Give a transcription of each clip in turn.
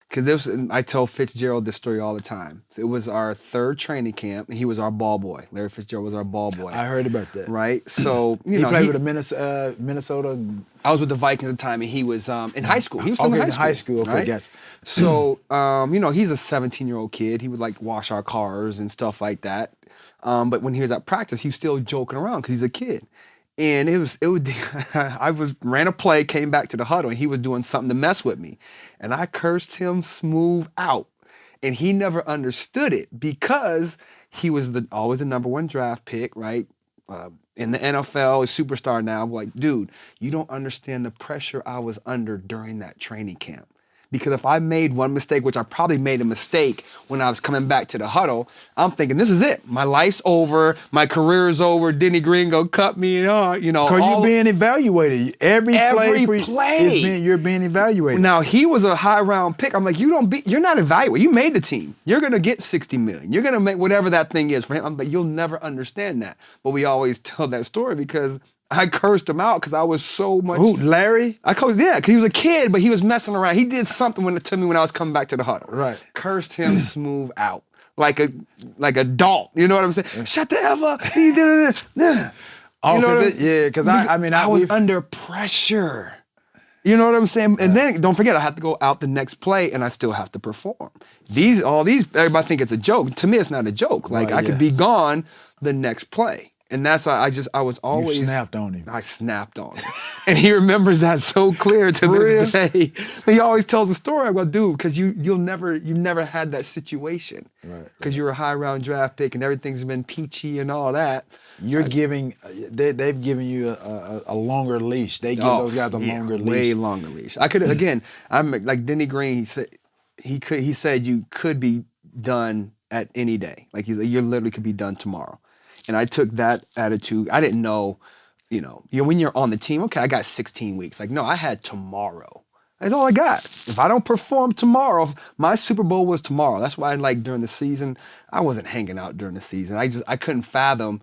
Because I tell Fitzgerald this story all the time. It was our third training camp, and he was our ball boy. Larry Fitzgerald was our ball boy. I heard about that. Right? So, he played with the Minnesota. I was with the Vikings at the time, and he was in high school. He was still in high school. Okay, right? gotcha. So, he's a 17-year-old kid. He would like wash our cars and stuff like that. But when he was at practice, he was still joking around because he's a kid. And ran a play, came back to the huddle, and he was doing something to mess with me. And I cursed him smooth out. And he never understood it because he was always the number 1 draft pick, right? In the NFL, a superstar now. I'm like, dude, you don't understand the pressure I was under during that training camp. Because if I made one mistake, which I probably made a mistake when I was coming back to the huddle, I'm thinking, this is it. My life's over. My career's over. Denny Green gonna cut me. Because you're being evaluated. Every play you're being evaluated. Now, he was a high round pick. I'm like, you're not evaluated. You made the team. You're gonna get $60 million. You're gonna make whatever that thing is for him. I'm like, you'll never understand that. But we always tell that story because I cursed him out because I was so much. Who, Larry? Because he was a kid, but he was messing around. He did something to me when I was coming back to the huddle. Right. Cursed him smooth out. Like a dog. You know what I'm saying? Shut the F up. He did it. Because I was under pressure. You know what I'm saying? And then don't forget, I have to go out the next play and I still have to perform. Everybody think it's a joke. To me, it's not a joke. Like I could be gone the next play. And that's why I was always. You snapped on him. I snapped on him. And he remembers that so clear to this day. He always tells a story. I go, dude, because you've never had that situation. Right. Because you're a high round draft pick and everything's been peachy and all that. They've given you a longer leash. They give those guys a longer leash. Way longer leash. I could, again, I'm like Denny Green, he said you could be done at any day. Like you literally could be done tomorrow. And I took that attitude. I didn't know, when you're on the team, okay, I got 16 weeks. Like, no, I had tomorrow. That's all I got. If I don't perform tomorrow, my Super Bowl was tomorrow. That's why during the season, I wasn't hanging out during the season. I couldn't fathom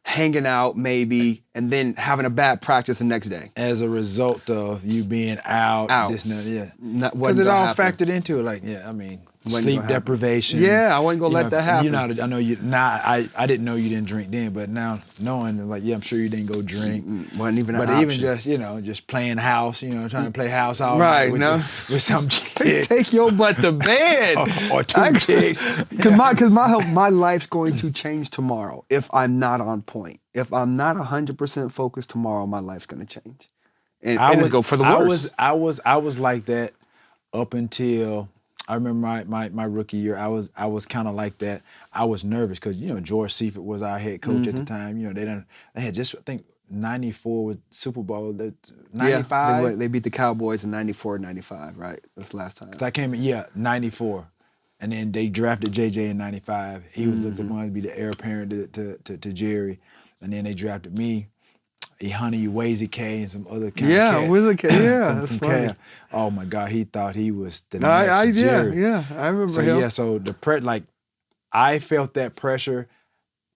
hanging out maybe and then having a bad practice the next day. As a result of you being out. This and that, because it all factored into it. Sleep deprivation. Yeah, I wasn't gonna let that happen. I know you. I didn't know you didn't drink then, but now knowing, I'm sure you didn't go drink. Wasn't even an option. Even just playing house, trying to play house all night with some chick. Take your butt to bed. or two chicks. Because my life's going to change tomorrow if I'm not on point. If I'm not 100% focused tomorrow, my life's gonna change. And it's go for the worse. I was like that up until. I remember my rookie year. I was kind of like that. I was nervous because George Seifert was our head coach at the time. They had just, I think, 94 with Super Bowl. 95. Yeah, they beat the Cowboys in 94, 95. Right, that's the last time. I came in 94, and then they drafted JJ in 95. He was the one to be the heir apparent to Jerry, and then they drafted me. Honey Wazy K and some other kind of cat. Wazy K, that's funny. Oh my God, he thought he was the next Jerry. I remember him. So the I felt that pressure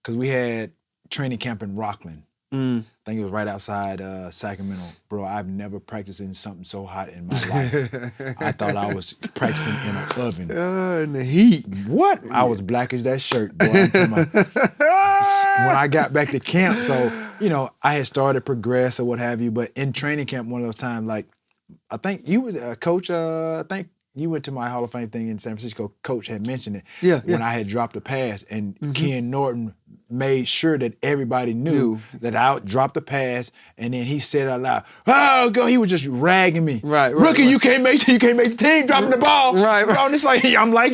because we had training camp in Rockland. I think it was right outside Sacramento. Bro, I've never practiced in something so hot in my life. I thought I was practicing in an oven. In the heat. What? I was black as that shirt, boy. When I got back to camp, so I had started Progress or what have you, but in training camp, one of those times, I think you was a coach. I think you went to my Hall of Fame thing in San Francisco. Coach had mentioned it. When I had dropped a pass, and Ken Norton made sure that everybody knew that I dropped the pass, and then he said out loud, "Oh, go!" He was just ragging me. Right, rookie, you can't make the team, dropping the ball. Right. Bro, and it's like I'm like,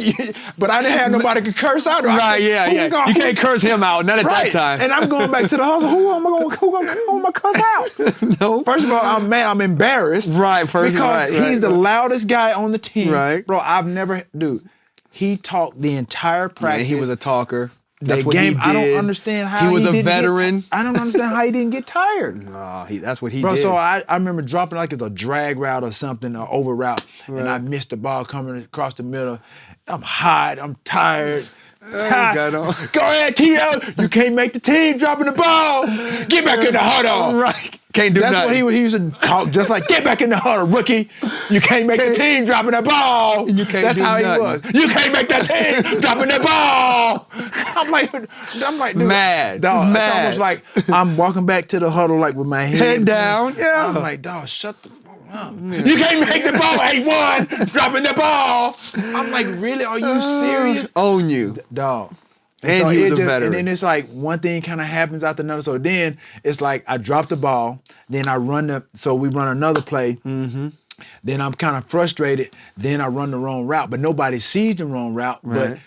but I didn't have nobody to curse out. Right, you can't curse him out, not at that time. And I'm going back to the house. Who am I cuss out? No. First of all, I'm embarrassed. Right. Because he's the loudest guy on the team. Right. Bro, he talked the entire practice. Yeah, he was a talker. That's that what game, he did. I don't understand how he was a veteran. I don't understand how he didn't get tired. That's what he did. So I remember dropping like it's a drag route or something, or over route, and I missed the ball coming across the middle. I'm hot, I'm tired. Got on. Go ahead, T.O. You can't make the team dropping the ball. Get back in the huddle. Right. Can't do That's nothing. what he used to talk just like, get back in the huddle, rookie. You can't make the team dropping the ball. And you can't That's do how nothing. he was. You can't make that team dropping the ball. I'm like, dude, Mad. dog, Just it's mad. almost like I'm walking back to the huddle like with my Head down. Yeah. I'm like, dog, shut the fuck up. You can't make the ball. Ain't one dropping the ball. I'm like, really? Are you serious? Own you. Dog. And so he it was a just, veteran. and then it's like one thing kind of happens after another. So then it's like I drop the ball, then we run another play. Mm-hmm. Then I'm kind of frustrated. Then I run the wrong route, but nobody sees the wrong route. Right. But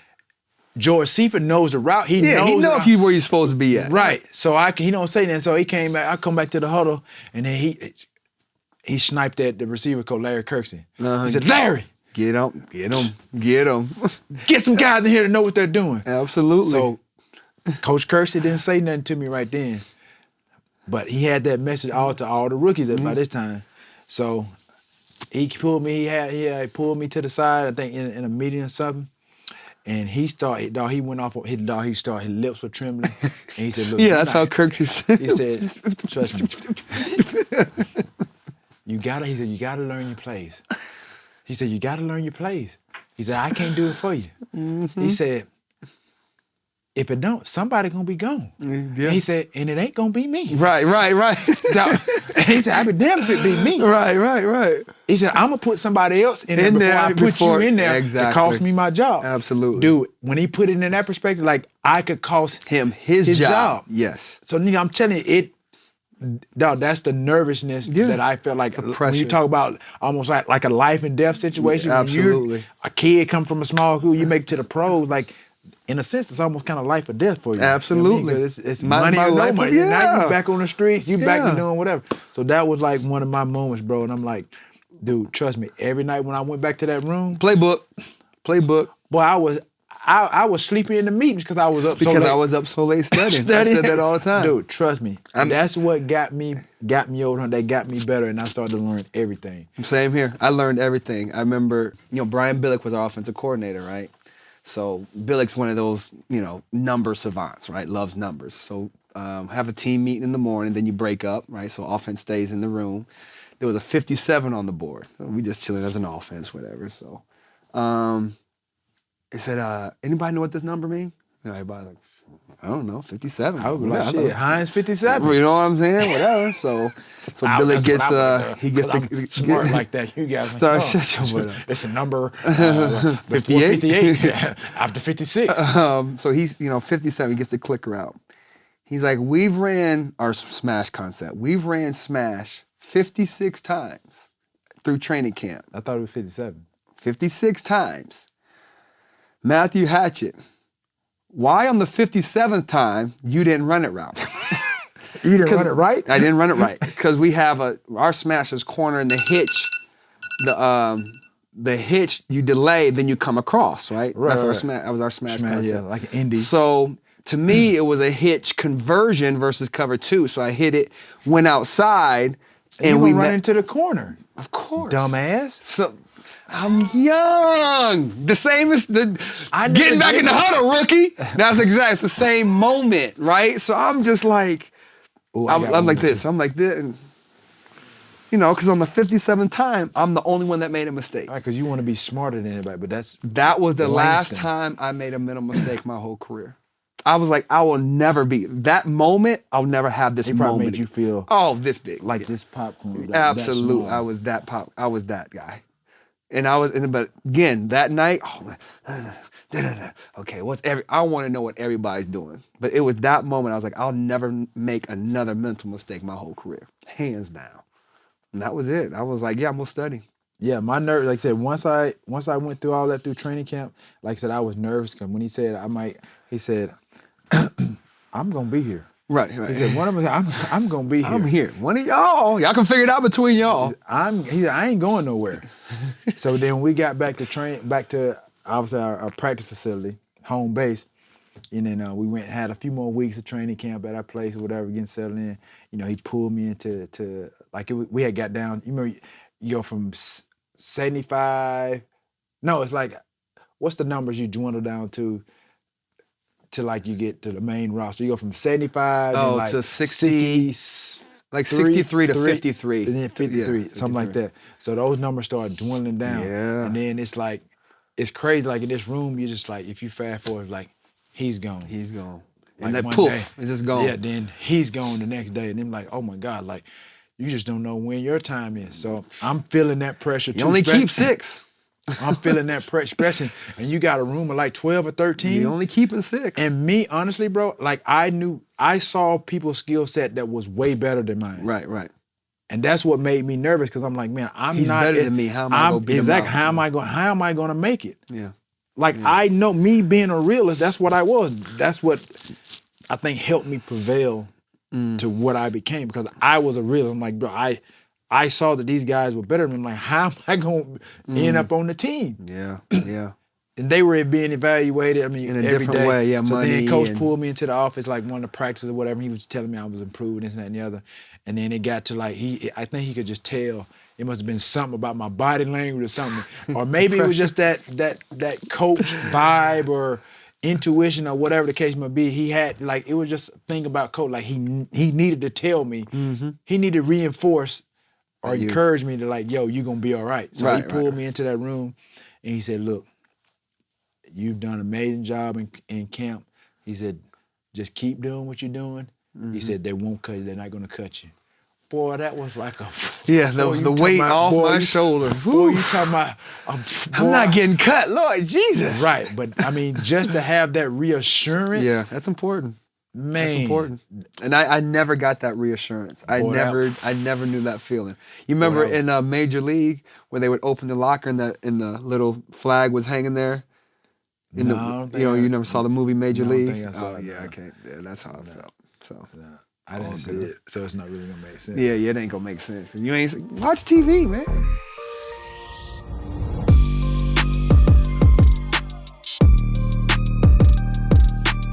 George Seifert knows the route. He Yeah, knows he knows where you're supposed to be at. right. So he don't say that. So he came back. I come back to the huddle, and then he sniped at the receiver called Larry Kirksey. He said, Larry, Get him. get some guys in here to know what they're doing. Absolutely. So Coach Kersey didn't say nothing to me right then, but he had that message out to all the rookies by this time. So he pulled me. He pulled me to the side. I think in a meeting or something, and he went off. His lips were trembling, and he said, "Look, yeah, that's how Kirksey said. He said, trust me. You gotta learn your plays. He said, you gotta learn your plays. He said, I can't do it for you. Mm-hmm. He said, if it don't, somebody gonna be gone. Yeah. And he said, and it ain't gonna be me. Right. He said, I'd be damned if it be me. Right. He said, I'm gonna put somebody else in there before I put you in there. Exactly. It cost me my job. Absolutely. Dude, when he put it in that perspective, like I could cost him his job. Yes. So I'm telling you, dog, that's the nervousness that I felt like when you talk about almost like a life and death situation. Yeah, absolutely. When a kid come from a small school, you make it to the pros, like in a sense, it's almost kind of life or death for you. Absolutely. You know what I mean? It's money or no money. Yeah. Now you back on the streets, you back to doing whatever. So that was like one of my moments, bro. And I'm like, dude, trust me, every night when I went back to that room, Playbook. boy, I was sleeping in the meetings because I was up so late. I was up so late studying. I said that all the time. Dude, trust me. That's what got me over. That got me better, and I started to learn everything. Same here. I learned everything. I remember, Brian Billick was our offensive coordinator, right? So Billick's one of those, number savants, right? Loves numbers. So have a team meeting in the morning, then you break up, right? So offense stays in the room. There was a 57 on the board. We just chilling as an offense, whatever. So it said, anybody know what this number means? Everybody's like, I don't know, 57. I would be like, shit, Heinz 57. You know what I'm saying? Whatever. So Billy gets he gets the smart like that. You guys it's a number 58. 58 after 56. So he's 57. He gets the clicker out. He's like, we've ran our smash concept. We've ran smash 56 times through training camp. I thought it was 57. 56 times. Matthew Hatchett. Why on the 57th time you didn't run it right? You didn't run it right? I didn't run it right because we have our smash is corner and the hitch. The hitch you delay, then you come across, right? That's our smash. That was our smash concept. Yeah, like an indie. So to me, it was a hitch conversion versus cover two. So I hit it, went outside, and we run into the corner. Of course, dumbass. So. I'm young. The same as getting back in the huddle, rookie. That's exactly. It's the same moment, right? So I'm just like, I'm like this. I'm like this. And, because on the 57th time, I'm the only one that made a mistake. Right, because you want to be smarter than anybody, but that was the last time I made a mental mistake my whole career. I was like, I will never be that moment. I'll never have this moment. It probably made you feel this big, like this popcorn. Absolutely, I was that I was that guy. And but again, that night, okay, I want to know what everybody's doing. But it was that moment, I was like, I'll never make another mental mistake my whole career, hands down. And that was it. I was like, yeah, I'm gonna study. Yeah, my nerves, like I said, once I went through all that through training camp, like I said, I was nervous because when he said he said, I'm gonna be here. Right. He said, one of them, I'm gonna be here. I'm here. One of y'all can figure it out between y'all. I ain't going nowhere. So then we got back to obviously our practice facility, home base, and then we went and had a few more weeks of training camp at our place or whatever, getting settled in. He pulled me into we had got down. You remember, you're from 75. No, it's like, what's the numbers you dwindle down to? till like you get to the main roster. You go from 75 and like to 60, like 63 to 53. And then 53, Yeah, something like that. So those numbers start dwindling down. Yeah. And then it's like, it's crazy. Like in this room, you're just like, if you fast forward, like, he's gone. He's gone. Like And that one poof, day, it's just gone. Yeah, then he's gone the next day. And then like, oh my God, like, you just don't know when your time is. So I'm feeling that pressure too. You only keep 6. I'm feeling that pressure. And you got a room of like 12 or 13. You only keeping 6. And me, honestly, bro, like I saw people's skill set that was way better than mine. Right. And that's what made me nervous because I'm like, man, He's better than me. How am I gonna beat him out? How am I gonna make it? Yeah. Like I know me being a realist, that's what I was. That's what I think helped me prevail to what I became because I was a realist. I'm like, bro, I saw that these guys were better than me. I'm like, how am I gonna end up on the team? Yeah. And they were being evaluated. I mean, In a every different day. way, yeah, So money then coach and- pulled me into the office, like one of the practices or whatever. He was telling me I was improving, this and that and the other. And then it got to like I think he could just tell. It must have been something about my body language or something, or maybe it was just that coach vibe or intuition or whatever the case may be. He had like it was just a thing about coach. Like he needed to tell me. He needed to reinforce or encourage me to like, yo, you're gonna be all right. So he pulled me into that room, and he said, look. You've done an amazing job in camp. He said, just keep doing what you're doing. He said, they won't cut you. They're not going to cut you. Boy, that was like a... Yeah, boy, the weight off my shoulder. Boy, you talking about... I'm not getting cut, Lord Jesus. Right, but I mean, just to have that reassurance. Yeah, that's important. Man. That's important. And I never got that reassurance. I never knew that feeling. You remember in Major League where they would open the locker and the little flag was hanging there? You never saw the movie Major League? I can't. Yeah, that's how I felt. So I didn't see it, so it's not really gonna make sense. Yeah, it ain't gonna make sense. You ain't watch TV, man.